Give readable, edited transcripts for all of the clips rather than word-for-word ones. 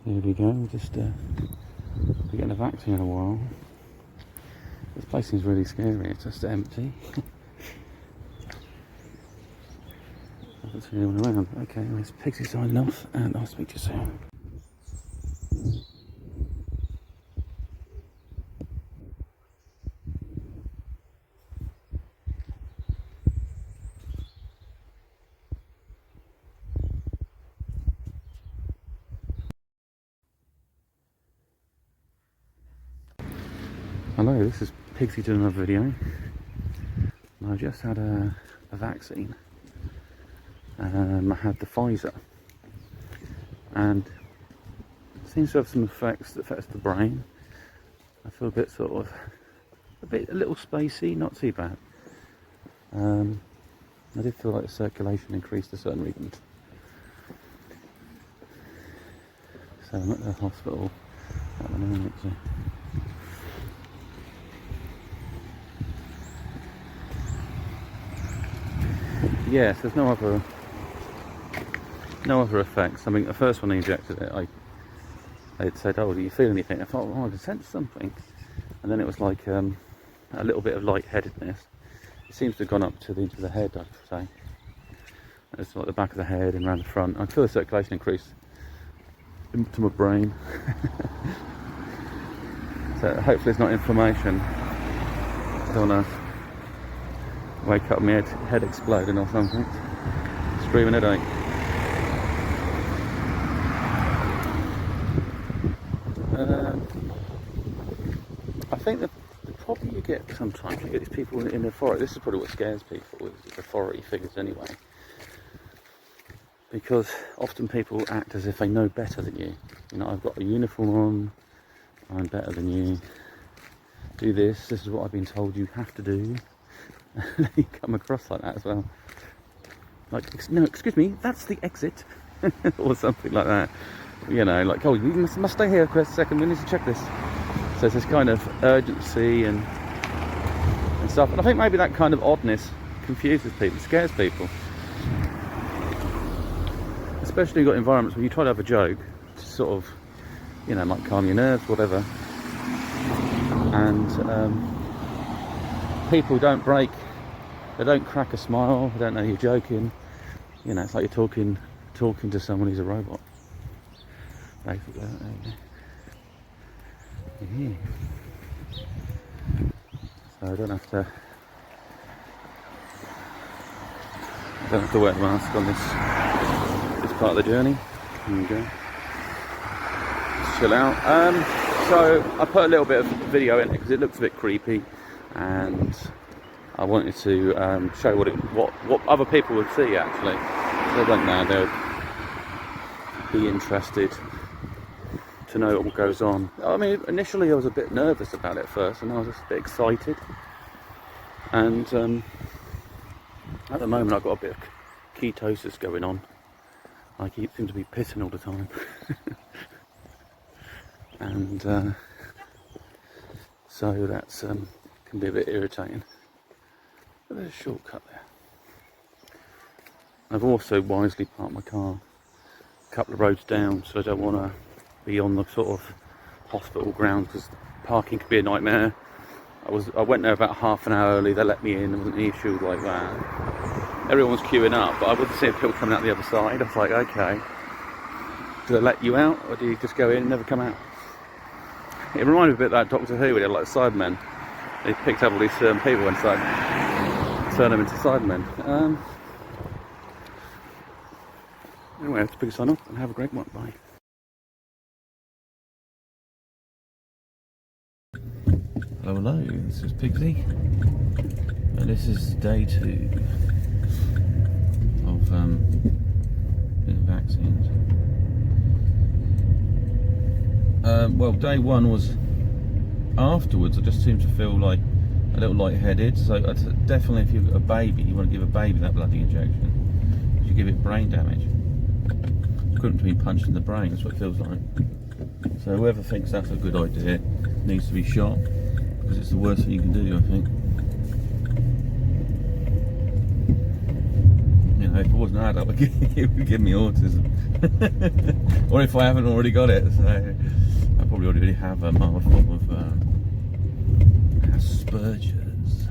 Here we go, just we're getting a vaccine in a while. This place seems really scary, it's just empty. I don't see anyone around. Okay, there's Pixie signing off, and I'll speak to you soon. Hello, this is Pixie doing another video. I just had a vaccine. I had the Pfizer, and it seems to have some effects that affects the brain. I feel a bit a little spacey, not too bad. I did feel like the circulation increased to certain regions. So I'm at the hospital at the moment. So. Yes, there's no other effects. I mean, the first one I injected it, they'd said, "Oh, do you feel anything?" I thought, "Oh, I can sense something," and then it was like a little bit of lightheadedness. It seems to have gone up to the head, I'd say. It's like the back of the head and around the front. I feel the circulation increase into my brain. So hopefully it's not inflammation. I don't want to wake up and my head exploding or something. Screaming headache. I think the problem you get sometimes, you get these people in authority. This is probably what scares people, is authority figures anyway. Because often people act as if they know better than you. You know, I've got a uniform on, I'm better than you. Do this is what I've been told you have to do. You come across like that as well. Like, no, excuse me, that's the exit. Or something like that. You know, like, oh, you must stay here for a second, we need to check this. So there's this kind of urgency and stuff. And I think maybe that kind of oddness confuses people, scares people. Especially you've got environments where you try to have a joke, to sort of, you know, might calm your nerves, whatever. And people don't break, they don't crack a smile, they don't know you're joking. You know, it's like you're talking to someone who's a robot. Basically, yeah. So I don't have to wear the mask on this part of the journey. There you go. Just chill out. So I put a little bit of video in it because it looks a bit creepy, and I wanted to show what other people would see actually. So I went there, they'd be interested to know what goes on. I mean, initially I was a bit nervous about it first, and I was just a bit excited. And at the moment I've got a bit of ketosis going on. I seem to be pissing all the time. And so that's can be a bit irritating. But there's a shortcut there. I've also wisely parked my car a couple of roads down, so I don't want to be on the sort of hospital grounds, because parking could be a nightmare. I went there about half an hour early, they let me in, there wasn't any issue like that. Everyone was queuing up, but I wasn't seeing people coming out the other side. I was like, okay, do they let you out, or do you just go in and never come out? It reminded me a bit of that Doctor Who, where they had like Cybermen. They picked up all these people and turned them into Cybermen. Anyway, I have to pick a sign off and have a great one. Bye. Hello, this is Pixie, and this is day 2 of vaccines. Well, day 1 was afterwards. I just seemed to feel like a little lightheaded. So definitely, if you've got a baby, you want to give a baby that bloody injection. You give it brain damage. Couldn't be punched in the brain. That's what it feels like. So whoever thinks that's a good idea needs to be shot, because it's the worst thing you can do, I think. You if I wasn't an adult, it would give me autism. Or if I haven't already got it, so I probably already have a mild form of Asperger's.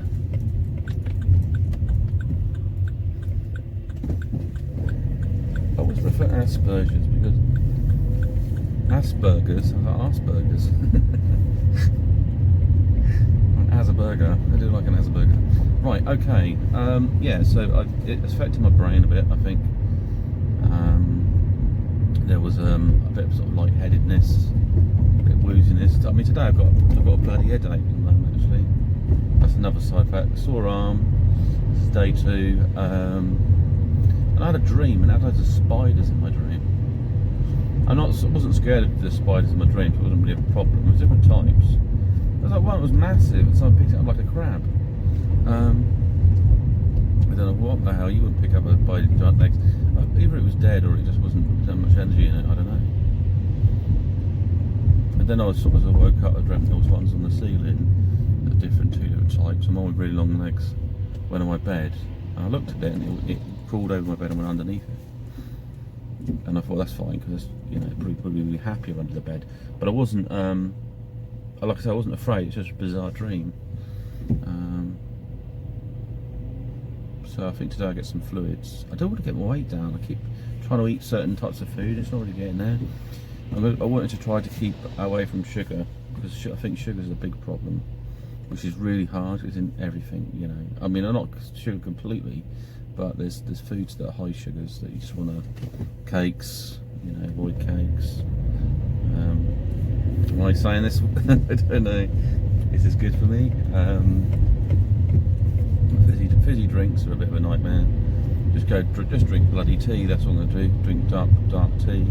I always prefer Asperger's because Asperger's, I like Asperger's. An Asperger, I do like an Asperger. Right, okay, yeah, so it's affected my brain a bit, I think. There was a bit of sort of lightheadedness, a bit of wooziness. I mean, today I've got a bloody headache at the moment, actually. That's another side effect. Sore arm, this is day 2. And I had a dream, and I had loads of spiders in my dream. I wasn't scared of the spiders in my dreams, it wasn't really a problem. There was different types. There was like one that was massive, and someone picked it up like a crab. I don't know what the hell, you wouldn't pick up a spider with giant legs. Either it was dead or it just wasn't that much energy in it, I don't know. And then I was sort of woke up, I dreamt there was ones on the ceiling, two different types, and one with really long legs, went on my bed, and I looked at it and it crawled over my bed and went underneath it. And I thought that's fine because, you know, probably really happier under the bed. But I wasn't, like I said, I wasn't afraid, it's just a bizarre dream. So I think today I get some fluids. I don't want to get my weight down. I keep trying to eat certain types of food. It's not really getting there. I wanted to try to keep away from sugar because I think sugar is a big problem, which is really hard. It's in everything, you know. I mean, I'm not sugar completely, but there's foods that are high sugars that you just want to. Cakes, you know, avoid cakes. Am I saying this? I don't know. Is this good for me? Fizzy drinks are a bit of a nightmare. Just drink bloody tea. That's what I'm going to do. Drink dark tea.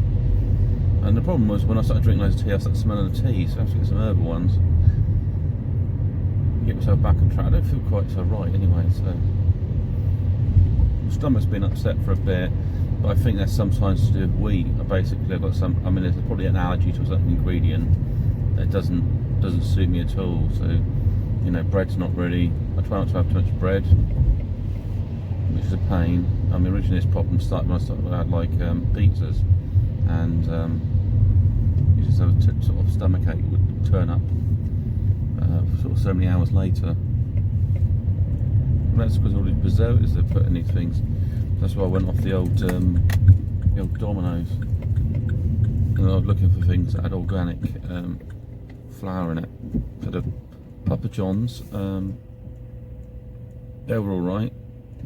And the problem was when I started drinking loads of tea, I started smelling the tea. So I have to get some herbal ones. Get myself back on track. I don't feel quite so right anyway. So my stomach's been upset for a bit, but I think that's sometimes to do with wheat. Basically, I've got some. I mean, there's probably an allergy to a certain ingredient that doesn't suit me at all. So, you know, bread's not really. I try not to have too much bread, which is a pain. I mean, originally this problem started when I had like pizzas, and you just have a sort of stomachache would turn up sort of so many hours later. And that's because all these preservatives they put in these things. That's why I went off the old Domino's, and I was looking for things that had organic flour in it. So the Papa John's, they were all right.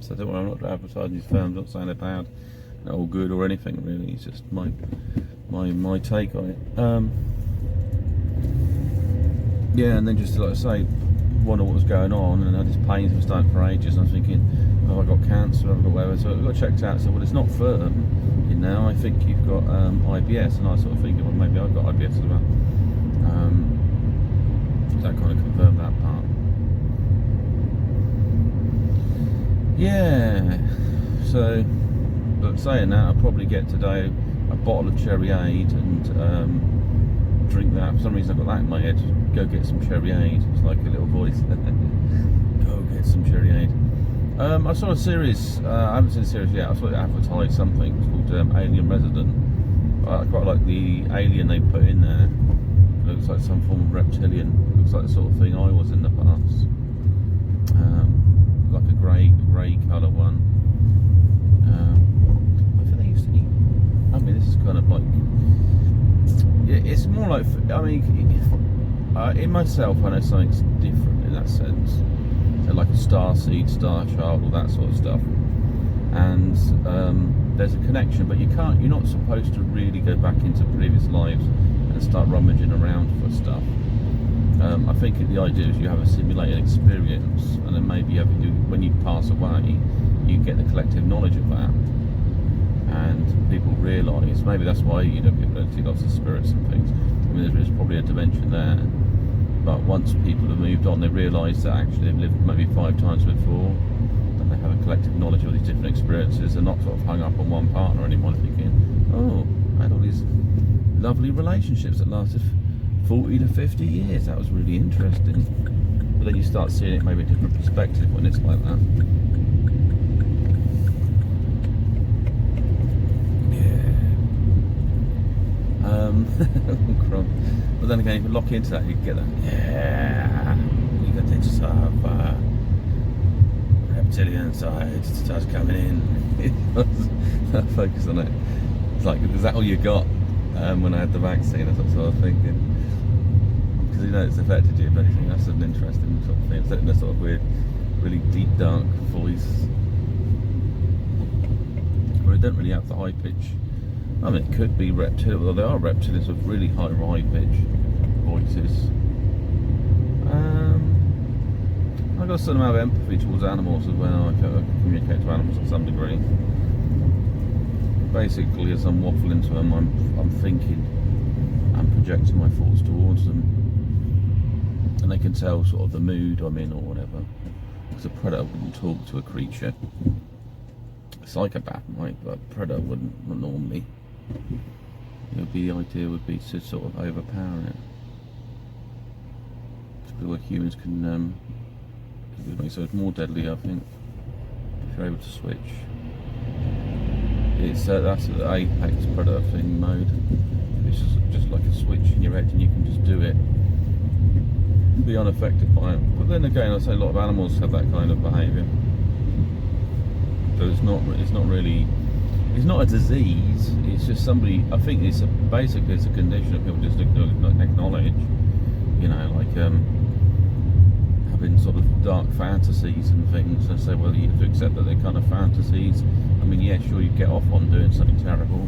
So I don't want to advertising these firms, not saying they're bad, they're all good or anything really. It's just my take on it. Yeah, and then just like I say, wonder what was going on, and I had these pains in my stomach for ages. And I was thinking, oh, I got cancer, I've got whatever. So I got checked out. So well, it's not firm. You know, I think you've got IBS, and I sort of thinking, well, maybe I've got IBS as well. That kind of confirmed that part. Yeah. So, but saying that, I'll probably get today a bottle of Cherryade and drink that. For some reason, I've got that in my head. Go get some Cherryade. It's like a little voice. Go get some Cherryade. I saw a series. I haven't seen a series yet. I saw it advertised something. It's called Alien Resident. I quite like the alien they put in there. It looks like some form of reptilian. It looks like the sort of thing I was in the past. Like a grey colour one. I think they used to eat. I mean, this is kind of like. It's more like. I mean, in myself, I know something's different in that sense. So like a star seed, star child, all that sort of stuff. And there's a connection, but you're not supposed to really go back into previous lives and start rummaging around for stuff. I think the idea is you have a simulated experience, and then maybe when you pass away, you get the collective knowledge of that, and people realise. Maybe that's why people don't see lots of spirits and things. I mean, there's probably a dimension there, but once people have moved on, they realise that actually they've lived maybe 5 times before, and they have a collective knowledge of these different experiences. They're not sort of hung up on one partner anymore, thinking, oh, I had all these lovely relationships that lasted 40 to 50 years. That was really interesting. But then you start seeing it maybe a different perspective when it's like that. But then again, if you lock into that, you get that, yeah, you got this sort of reptilian side starts coming in. Focus on it. It's like, is that all you got when I had the vaccine? That's what I was thinking. Because you know it's affected you, if anything. That's an interesting sort of thing. It's that sort of weird, really deep, dark voice. But it don't really have the high pitch. I mean, it could be reptilian, although there are reptilians with really high pitch voices. I've got some amount of empathy towards animals as well. I can communicate to animals to some degree. Basically, as I'm waffling to them, I'm thinking and projecting my thoughts towards them, and they can tell sort of the mood I'm in or whatever. Because a predator wouldn't talk to a creature. A psychopath might, but a predator wouldn't normally. The idea would be to sort of overpower it. It's where humans can make so it's more deadly, I think, if you're able to switch. It's that's the apex predator thing mode. It's just like a switch in your head, and you can just do it, be unaffected by it. But then again, I say a lot of animals have that kind of behaviour. So it's not really. It's not a disease. It's just somebody. I think basically it's a condition that people just don't acknowledge. You know, like having sort of dark fantasies and things, and say, well, you have to accept that they're kind of fantasies. I mean, yeah, sure, you get off on doing something terrible,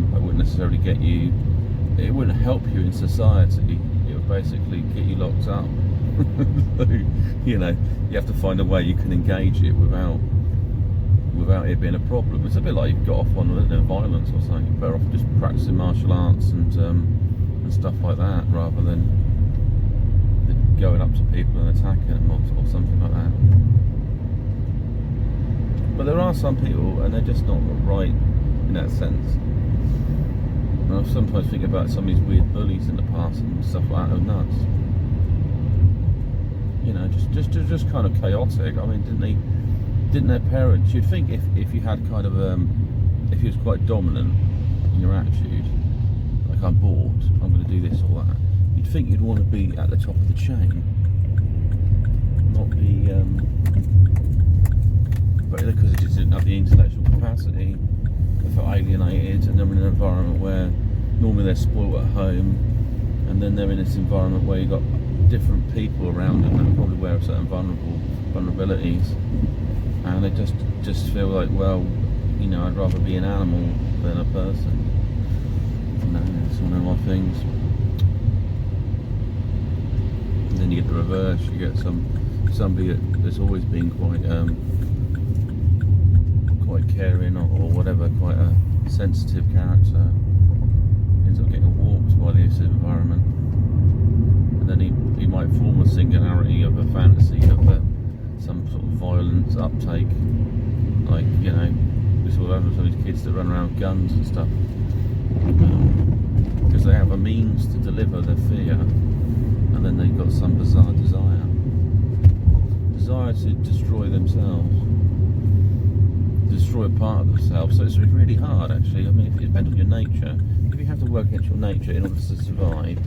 but it wouldn't necessarily get you. It wouldn't help you in society. It would basically get you locked up. So, you know, you have to find a way you can engage it without it being a problem. It's a bit like you've got off on violence or something. You're better off just practicing martial arts and stuff like that, rather than going up to people and attacking them or something like that. But there are some people, and they're just not right in that sense. And I sometimes think about some of these weird bullies in the past and stuff like that. Are nuts. You know, just kind of chaotic. I mean, didn't their parents? You'd think if you had kind of if you was quite dominant in your attitude, like I'm bored, I'm going to do this or that. You'd think you'd want to be at the top of the chain, not be. But because they just didn't have the intellectual capacity, they felt alienated, and they're in an environment where normally they're spoiled at home, and then they're in this environment where you've got different people around them that probably wear certain vulnerabilities, and they just feel like, well, you know, I'd rather be an animal than a person. You know, it's one of my things. And then you get the reverse. You get somebody that's always been quite caring or whatever, quite a sensitive character, ends up getting warped by this environment, and then he might form a singularity of a fantasy of some sort of violence uptake, like, you know, we sort of have some of these kids that run around with guns and stuff, because they have a means to deliver their fear, and then they've got some bizarre desire to destroy themselves, destroy a part of themselves. So it's really hard, actually. I mean, it depends on your nature. If you have to work against your nature in order to survive,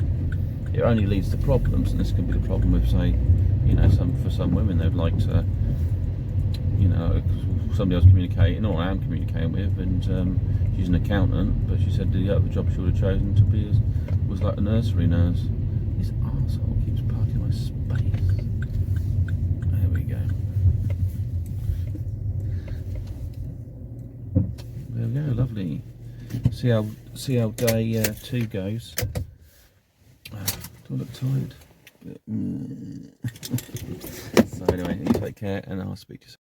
it only leads to problems, and this can be the problem with, say, you know, for some women, they'd like to, you know, somebody else communicating, or I am communicating with, and she's an accountant, but she said the other job she would have chosen to be was like a nursery nurse. This arsehole keeps parking my space. There we go. There we go, lovely. See how day 2 goes. Do I look tired? So anyway, you take care, and I'll speak to you soon.